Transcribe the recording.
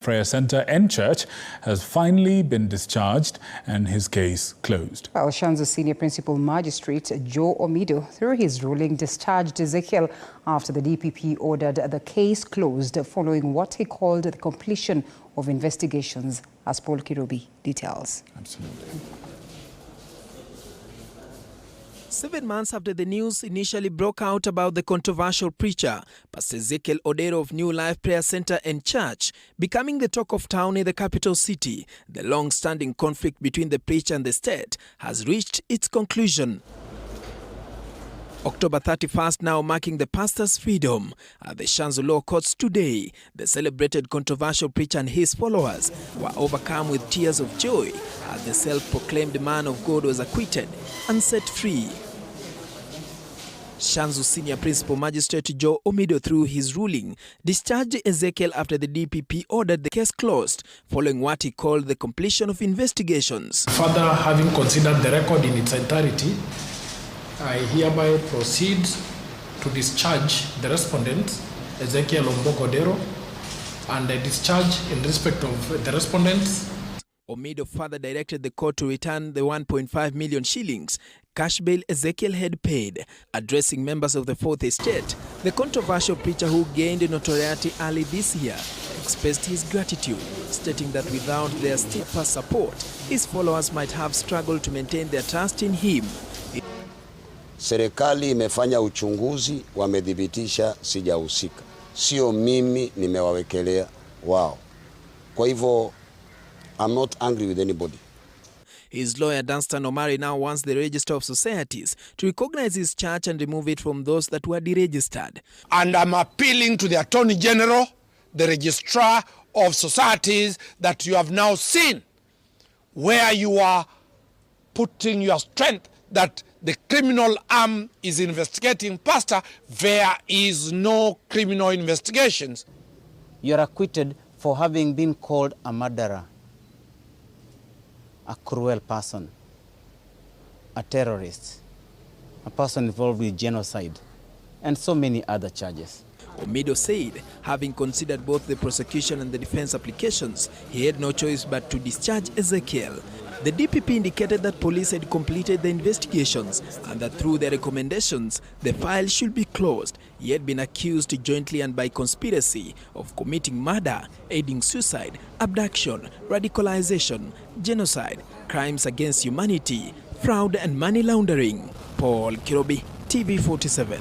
Prayer Center and Church has finally been discharged and his case closed. Well, Shanzu Senior Principal Magistrate Joe Omido, through his ruling, discharged Ezekiel after the DPP ordered the case closed following what he called the completion of investigations, as Paul Kirobi details. Absolutely. 7 months after the news initially broke out about the controversial preacher, Pastor Ezekiel Odero of New Life Prayer Center and Church becoming the talk of town in the capital city, the long-standing conflict between the preacher and the state has reached its conclusion. October 31st now marking the pastor's freedom. At the Shanzu Law Courts today, the celebrated controversial preacher and his followers were overcome with tears of joy as the self-proclaimed man of God was acquitted and set free. Shanzu Senior Principal Magistrate Joe Omido, through his ruling, discharged Ezekiel after the DPP ordered the case closed following what he called the completion of investigations. Further, having considered the record in its entirety, I hereby proceed to discharge the respondent, Ezekiel Odero, and I discharge in respect of the respondents. Omido further directed the court to return the 1.5 million shillings cash bail Ezekiel had paid. Addressing members of the Fourth Estate, the controversial preacher, who gained notoriety early this year, expressed his gratitude, stating that without their steadfast support, his followers might have struggled to maintain their trust in him. Serikali imefanya uchunguzi, wamedhibitisha sijahusika. Sio mimi nimewawekelea wao. Kwa hivyo, I'm not angry with anybody. His lawyer Dunstan Omari now wants the Register of Societies to recognize his church and remove it from those that were deregistered. And I'm appealing to the Attorney General, the Registrar of Societies, that you have now seen where you are putting your strength, that the criminal arm is investigating pastor. There is no criminal investigations. You are acquitted for having been called a murderer, a cruel person, a terrorist, a person involved with genocide, and so many other charges. Omido said, having considered both the prosecution and the defense applications, he had no choice but to discharge Ezekiel. The DPP indicated that police had completed the investigations and that through their recommendations, the file should be closed. He had been accused jointly and by conspiracy of committing murder, aiding suicide, abduction, radicalization, genocide, crimes against humanity, fraud and money laundering. Paul Kirobi, TV 47.